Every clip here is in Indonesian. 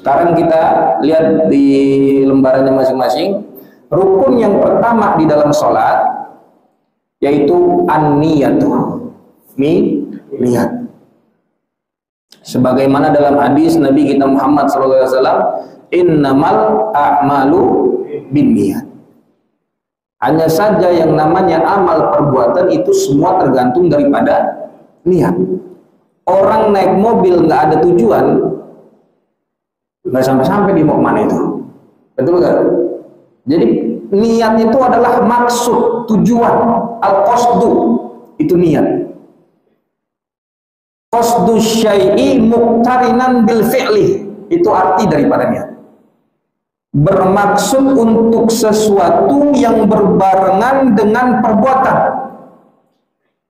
Sekarang kita lihat di lembarannya masing-masing. Rukun yang pertama di dalam sholat yaitu an-niyatu, niat. Sebagaimana dalam hadis Nabi kita Muhammad SAW, innamal a'malu binniyat. Hanya saja yang namanya amal perbuatan itu semua tergantung daripada niat. Orang naik mobil nggak ada tujuan, nggak sampai-sampai di mau kemana itu, betul nggak? Jadi niat itu adalah maksud, tujuan, al-qasdu itu niat. Qasdu syai'i muqtarinan bil fi'li, itu arti daripada niat. Bermaksud untuk sesuatu yang berbarengan dengan perbuatan.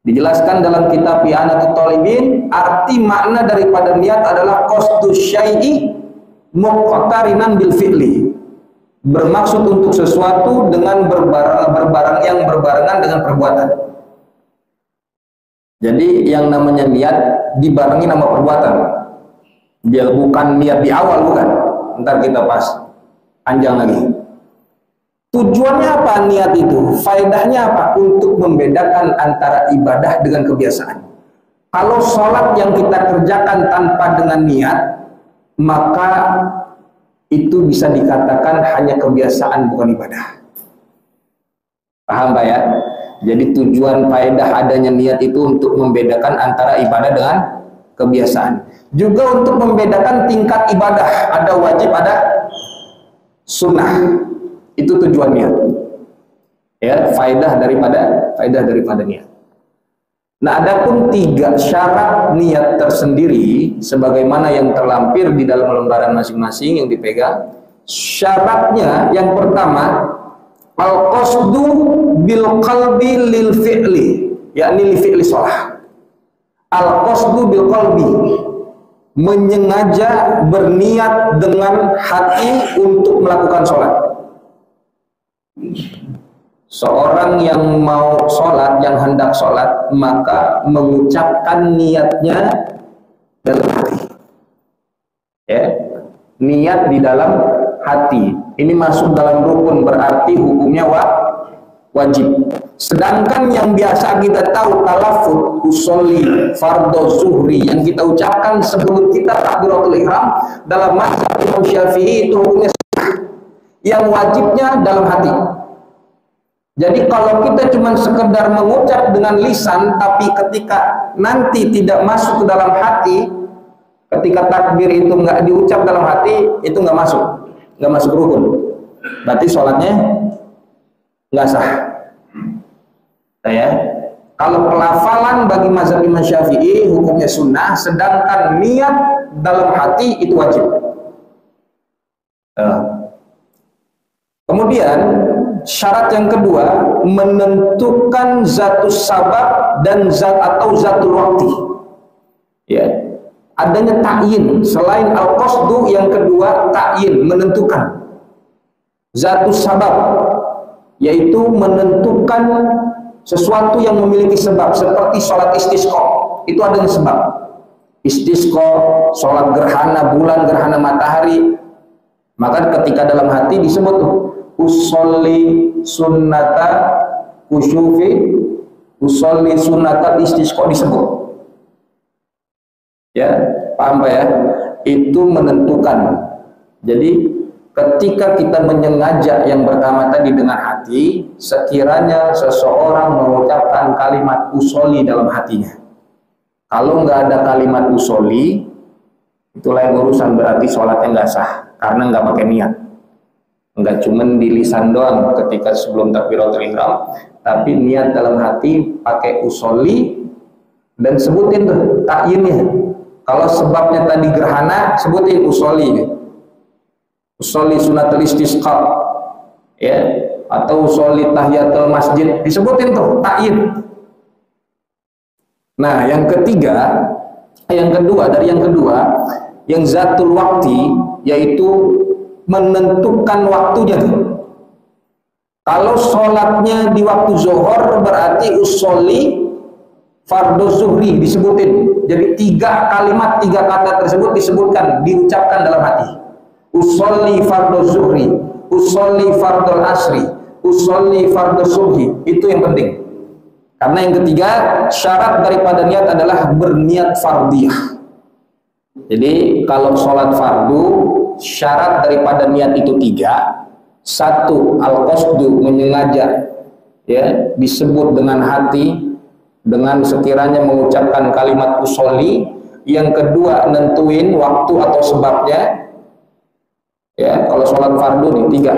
Dijelaskan dalam kitab I'anatul Talibin, arti makna daripada niat adalah qasdu syai'i muqtarinan bil fi'li. Bermaksud untuk sesuatu dengan berbarengan dengan perbuatan. Jadi yang namanya niat dibarengi nama perbuatan. Dia bukan niat di awal, bukan. Ntar kita pas panjang lagi. Tujuannya apa niat itu? Faedahnya apa? Untuk membedakan antara ibadah dengan kebiasaan. Kalau sholat yang kita kerjakan tanpa dengan niat, maka itu bisa dikatakan hanya kebiasaan, bukan ibadah. Paham Pak ya? Jadi tujuan faedah adanya niat itu untuk membedakan antara ibadah dengan kebiasaan. Juga untuk membedakan tingkat ibadah, ada wajib, ada sunnah. Itu tujuan niat. Ya, faedah daripada niat. Nah, adapun 3 syarat niat tersendiri sebagaimana yang terlampir di dalam lembaran masing-masing yang dipegang. Syaratnya yang pertama, al-qasdu bil qalbi lil fi'li, yakni li fi'li shalah. Al-qasdu bil qalbi, menyengaja berniat dengan hati untuk melakukan sholat. Seorang yang mau sholat, yang hendak sholat, maka mengucapkan niatnya dalam hati. Ya, niat di dalam hati. Ini masuk dalam rukun, berarti hukumnya wajib. Sedangkan yang biasa kita tahu talaffuz usolli fardhu zuhri yang kita ucapkan sebelum kita takbiratul ihram dalam mazhab Imam Syafi'i itu hukumnya yang wajibnya dalam hati. Jadi kalau kita cuma sekedar mengucap dengan lisan, tapi ketika nanti tidak masuk ke dalam hati, ketika takbir itu nggak diucap dalam hati, itu nggak masuk rukun. Berarti sholatnya nggak sah. Ya. Kalau pelafalan bagi mazhab Imam Syafi'i hukumnya sunnah, sedangkan niat dalam hati itu wajib. Kemudian syarat yang kedua, menentukan zatus sabab dan zatul waqti. Ya. Adanya ta'yin, selain al-qasdu yang kedua ta'yin, menentukan. Zatus sabab, yaitu menentukan sesuatu yang memiliki sebab, seperti sholat istisqa, itu adanya sebab. Istisqa, sholat gerhana bulan, gerhana matahari, maka ketika dalam hati disebut tuh usolli sunnata kusyufi, usolli sunnata istisqa disebut. Ya, paham Pak ya? Itu menentukan. Jadi ketika kita menyengaja yang pertama tadi dengan hati, sekiranya seseorang mengucapkan kalimat usolli dalam hatinya. Kalau nggak ada kalimat usolli, itu lain urusan, berarti sholatnya nggak sah karena nggak pakai niat. Nggak cuman di lisan doang ketika sebelum takbiratul ihram, tapi niat dalam hati pakai usolli dan sebutin tuh takyinnya. Kalau sebabnya tadi gerhana, sebutin usolli. Usolli sunatul istisqa, ya, atau usolli tahiyatul masjid, disebutin tuh takyin. Nah, yang kedua, yang zatul waqti, yaitu menentukan waktunya. Kalau sholatnya di waktu zuhur, berarti usolli fardhu zuhri disebutin. Jadi 3 kalimat, 3 kata tersebut disebutkan, diucapkan dalam hati. usolli fardhu zuhri, usolli fardhu asri, usolli fardhu subhi. Itu yang penting. Karena yang ketiga, syarat daripada niat adalah berniat fardiyah. Jadi kalau sholat fardu, syarat daripada niat itu tiga. Satu, al-qasdu, menyengaja, ya, disebut dengan hati, dengan sekiranya mengucapkan kalimat usolli. Yang kedua, nentuin waktu atau sebabnya, ya, kalau sholat fardu nih tiga,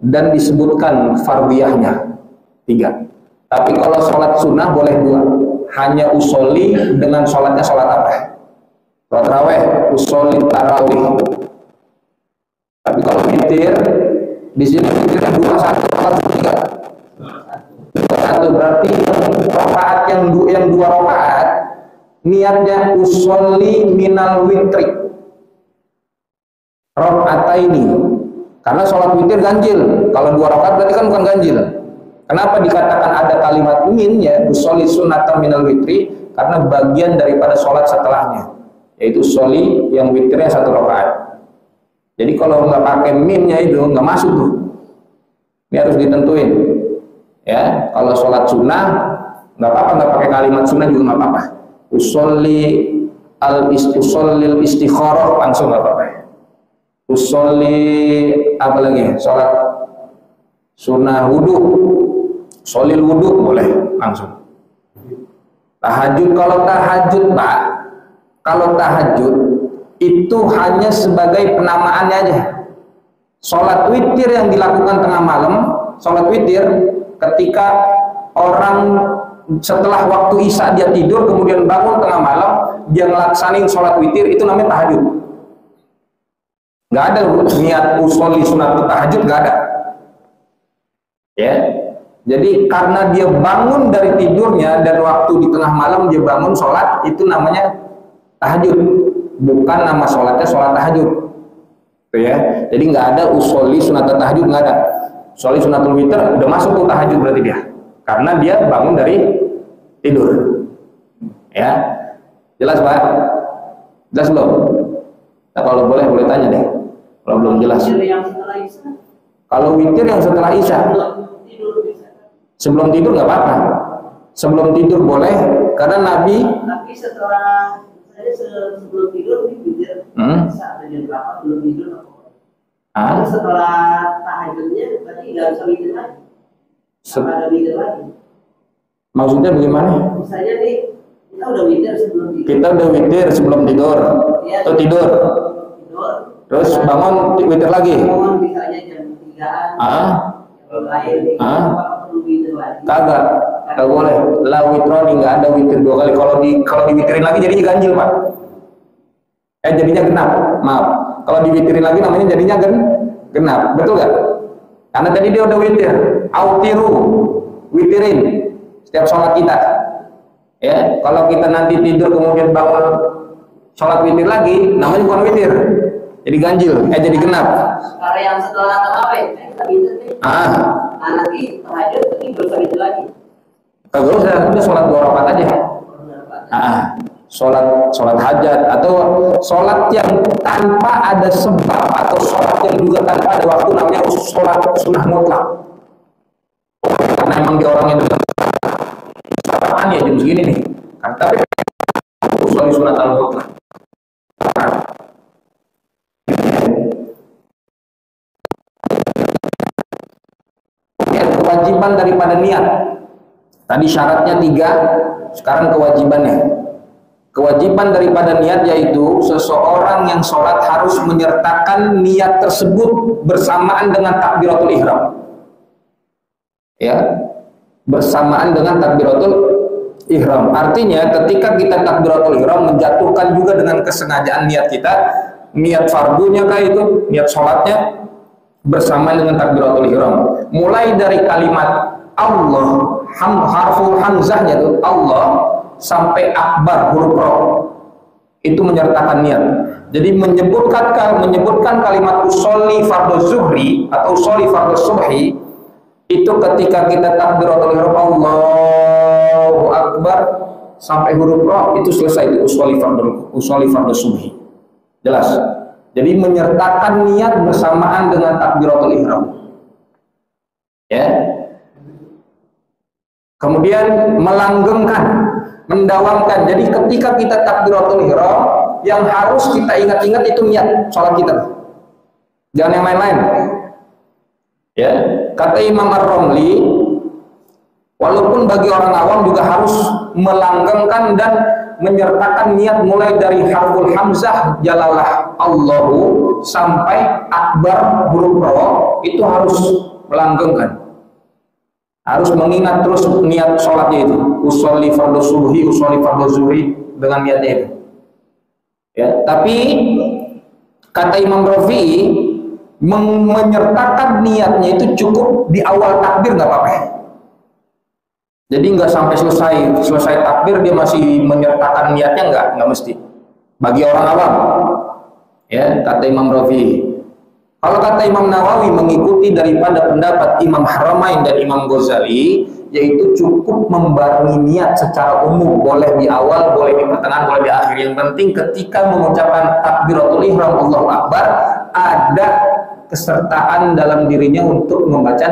dan disebutkan fardiyahnya tiga. Tapi kalau sholat sunnah boleh dua, hanya usolli dengan sholatnya sholat apa? Sholat raweh, usolli tarawih. Tapi kalau witir, di sini witirnya dua, satu, atau tiga. Satu, berarti rakaat yang dua rakaat niatnya usolli minal witri rakaataini. Karena sholat witir ganjil. Kalau dua rakaat berarti kan bukan ganjil. Kenapa dikatakan ada kalimat min, ya, usolli sunatan minal witri? Karena bagian daripada sholat setelahnya, yaitu usolli yang witirnya satu rakaat. Jadi kalau nggak pakai minnya itu nggak masuk tuh. Ini harus ditentuin. Ya, kalau sholat sunnah nggak apa-apa, nggak pakai kalimat sunnah juga nggak apa-apa. Usolli istikharah langsung nggak apa-apa. Usolli apa lagi? Sholat sunnah wudu, sholil wudu boleh langsung. Tahajud, kalau tahajud Pak, kalau tahajud itu hanya sebagai penamaannya aja. Sholat witir yang dilakukan tengah malam, sholat witir ketika orang setelah waktu isya dia tidur kemudian bangun tengah malam dia ngelaksanin sholat witir, itu namanya tahajud. Nggak ada niat usolli sunat tahajud, nggak ada. Ya, jadi karena dia bangun dari tidurnya dan waktu di tengah malam dia bangun sholat, itu namanya tahajud, bukan nama sholatnya sholat tahajud. Ya, jadi nggak ada usolli sunat tahajud, nggak ada. Usolli sunatul witir udah masuk tuh tahajud berarti dia, karena dia bangun dari tidur. Ya, jelas Pak? Jelas belum? Nah, kalau boleh tanya deh. Kalau belum jelas. Kalau witir yang setelah isya, sebelum tidur nggak apa-apa. Sebelum tidur boleh, karena Nabi. Tapi setelah saya sebelum tidur witir, saat jam berapa belum tidur? Setelah tahajudnya berarti nggak bisa witir lagi. Ada witir lagi. Maksudnya bagaimana? Misalnya nih, kita udah witir sebelum tidur. Kita udah witir sebelum tidur. Ya, atau tidur. Terus bangun witir lagi. Bangun misalnya jam 3-an. Perlu witir lagi. Kagak boleh. La witroni, nggak ada witir dua kali. Kalau diwitirin lagi jadinya ganjil Pak. Jadinya genap. Maaf. Kalau diwitirin lagi namanya jadinya genap. Betul nggak? Karena tadi dia udah witir. Autiru, witirin setiap sholat kita. Ya, kalau kita nanti tidur kemudian bangun sholat witir lagi, namanya bukan witir, jadi ganjil, jadi genap. Kalau yang setelah tarawih, kita witir nih. Nanti tahajud, nanti berusaha witir lagi. Kalau udah sholat 2 rakaat aja. Sholat hajat atau sholat yang tanpa ada sebab, atau sholat yang juga tanpa ada waktu, namanya sholat sunnah mutlak. Karena emang dia orangnya apaan ya jam segini nih kan, tapi usolli sunat al-mutlaq. Kewajiban daripada niat tadi syaratnya 3, sekarang kewajibannya. Kewajiban daripada niat yaitu seseorang yang sholat harus menyertakan niat tersebut bersamaan dengan takbiratul ihram. Ya, bersamaan dengan takbiratul ihram. Artinya ketika kita takbiratul ihram menjatuhkan juga dengan kesengajaan niat kita, niat fardunya kah itu, niat sholatnya bersamaan dengan takbiratul ihram. Mulai dari kalimat Allah, harful hamzahnya itu Allah, sampai akbar huruf ro, itu menyertakan niat. Jadi menyebutkan kalimat usolli fardhu zuhri atau usolli fardhu subhi, itu ketika kita takbiratul ihram Allahu akbar sampai huruf ro, itu selesai, itu usolli fardhu subhi. Jelas? Jadi menyertakan niat bersamaan dengan takbiratul ihram. Ya. Kemudian melanggengkan, mendawamkan. Jadi ketika kita takbiratul ihram, yang harus kita ingat-ingat itu niat sholat kita. Jangan yang lain-lain. Ya, kata Imam Ar-Romli, walaupun bagi orang awam juga harus melanggengkan dan menyertakan niat mulai dari harful hamzah jalalah Allahu sampai akbar huruf ra, itu harus melanggengkan, harus mengingat terus niat sholatnya itu, usolli fardhu subhi, usolli fardhu zuhri, dengan niatnya itu. Ya, tapi kata Imam Rafi'i, menyertakan niatnya itu cukup di awal takbir, nggak apa-apa. Jadi nggak sampai selesai takbir dia masih menyertakan niatnya, nggak mesti. Bagi orang awam, ya, kata Imam Rafi'i. Kalau kata Imam Nawawi mengikuti daripada pendapat Imam Haramain dan Imam Ghazali, yaitu cukup membarengi niat secara umum, boleh di awal, boleh di pertengahan, boleh di akhir. Yang penting ketika mengucapkan takbiratul ihram Allahu Akbar, ada kesertaan dalam dirinya untuk membaca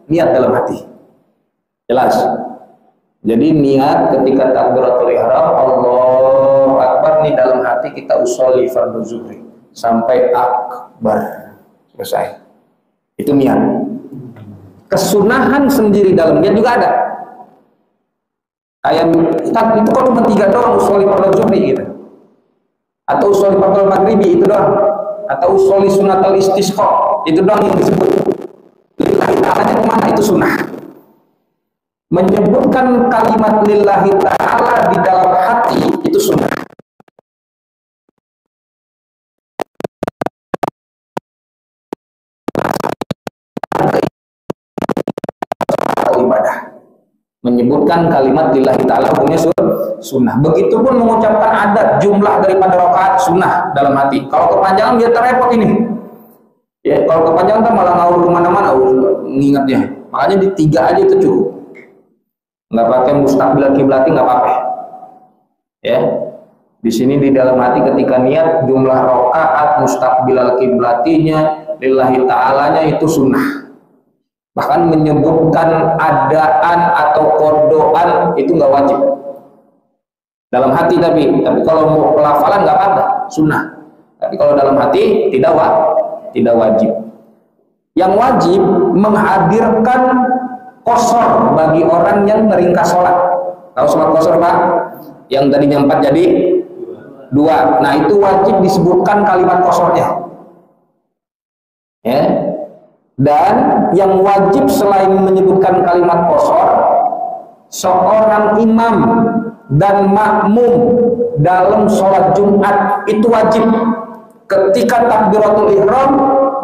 niat dalam hati. Jelas? Jadi niat ketika takbiratul ihram Allahu Akbar nih dalam hati kita usolli fardhu zuhri sampai akbar, selesai. Itu niat. Kesunahan sendiri dalam niat juga ada. Kayak itu kalau cuma 3 doang, usolli fardhu zuhri gitu. Atau usolli fardhu maghribi itu doang. Atau usolli sunatal istisqa itu doang yang disebut. Lillahi ta'ala kemana itu sunnah. Menyebutkan kalimat lillahi ta'ala di dalam hati itu sunnah. Ibadah. Menyebutkan kalimat lillahi ta'ala hukumnya sunnah. Begitupun mengucapkan adat jumlah daripada rakaat sunnah dalam hati. Kalau kepanjangan dia terrepot ini. Ya, kalau kepanjangan malah ngawur kemana-mana mengingatnya. Makanya di 3 aja itu cukup. Nggak pakai mustaqbil kiblati, nggak apa-apa. Ya, di sini di dalam hati ketika niat jumlah rakaat mustaqbil kiblatinya lillahi ta'alanya itu sunnah. Bahkan menyebutkan adaan atau kodoan itu nggak wajib dalam hati, tapi kalau mau pelafalan nggak apa-apa, sunnah. Tapi kalau dalam hati tidak wajib. Yang wajib menghadirkan qasar bagi orang yang meringkas sholat. Tahu sholat qasar, Pak? Yang tadinya 4 jadi 2. Nah, itu wajib disebutkan kalimat qasarnya. Ya. Dan yang wajib selain menyebutkan kalimat qasar, seorang imam dan makmum dalam sholat Jumat itu wajib ketika takbiratul ihram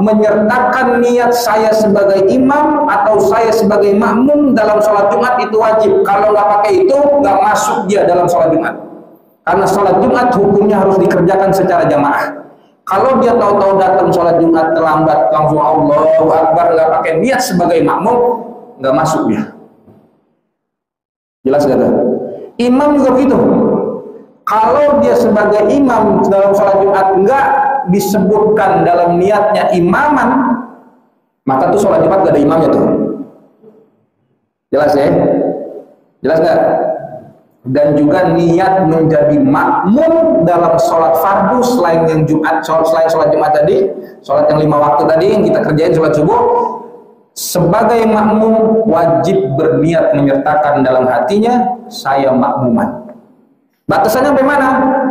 menyertakan niat saya sebagai imam atau saya sebagai makmum dalam sholat Jumat itu wajib. Kalau nggak pakai itu nggak masuk dia dalam sholat Jumat, karena sholat Jumat hukumnya harus dikerjakan secara jamaah. Kalau dia tahu-tahu datang sholat Jumat terlambat langsung Allahu Akbar nggak pakai niat sebagai makmum, nggak masuk dia. Jelas nggak tuh? Imam juga begitu. Kalau dia sebagai imam dalam sholat Jumat nggak disebutkan dalam niatnya imaman, maka tuh sholat Jumat gak ada imamnya tuh. Jelas ya? Jelas nggak? Dan juga niat menjadi makmum dalam sholat fardu selain yang Jumat, selain sholat Jumat tadi, sholat yang 5 waktu tadi yang kita kerjain sholat subuh, sebagai makmum wajib berniat menyertakan dalam hatinya saya makmuman. Batasannya sampai mana?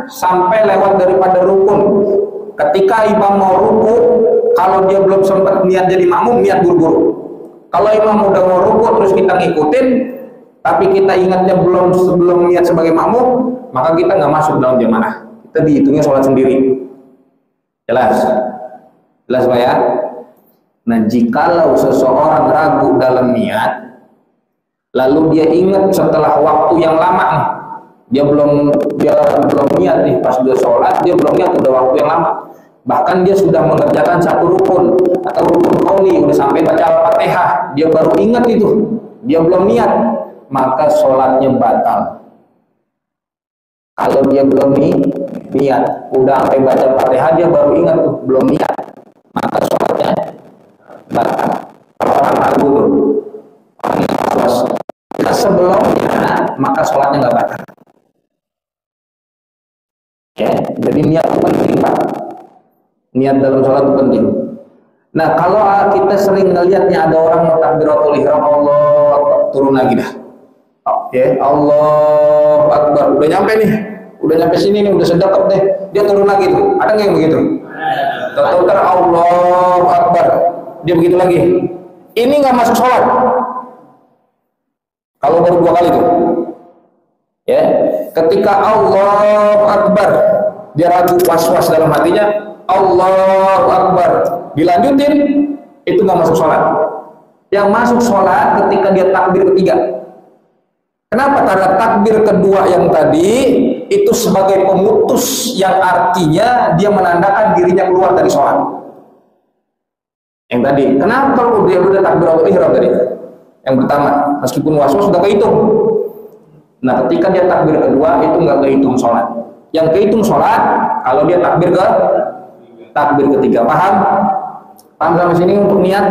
Sampai lewat daripada rukun. Ketika imam mau ruku, kalau dia belum sempat niat jadi makmum, niat buru-buru. Kalau imam udah mau ruku terus kita ngikutin, tapi kita ingatnya sebelum niat sebagai makmum, maka kita nggak masuk dalam jamaah. Kita dihitungnya sholat sendiri. Jelas? Jelas Pak ya? Nah, jikalau seseorang ragu dalam niat, lalu dia ingat setelah waktu yang lama nih, dia belum niat nih, pas dia sholat dia belum niat, udah waktu yang lama, bahkan dia sudah mengerjakan 1 rukun atau rukun qauli, udah sampai baca Al-Fatihah, dia baru ingat itu, dia belum niat, maka sholatnya batal. Kalau dia belum niat, udah sampai baca Fatihah dia baru ingat tuh belum niat, maka sholatnya batal. Kalau orang ragu tuh, orang yang was, sebelumnya maka sholatnya nggak batal. Ya, jadi niat itu penting, Pak. Niat dalam sholat itu penting. Nah, kalau kita sering ngelihatnya ada orang mau takbiratul ihram, Allah turun lagi dah. Oke, Allah Akbar, udah nyampe nih, udah nyampe sini nih, udah sedekap deh, dia turun lagi tuh. Ada nggak yang begitu? Tahu-tahu Allah Akbar, dia begitu lagi. Ini nggak masuk sholat. Kalau baru 2 kali tuh, ya, ketika Allah Akbar, dia ragu, was-was dalam hatinya, Allah Akbar, dilanjutin, itu nggak masuk sholat. Yang masuk sholat ketika dia takbir ketiga. Kenapa? Karena takbir kedua yang tadi itu sebagai pemutus yang artinya dia menandakan dirinya keluar dari sholat. Yang tadi, kenapa dia udah takbiratul ihram tadi? Yang pertama, meskipun was-was sudah kehitung. Nah, ketika dia takbir kedua itu nggak kehitung sholat. Yang kehitung sholat kalau dia takbir ketiga. Paham? Paham sampai sini untuk niat?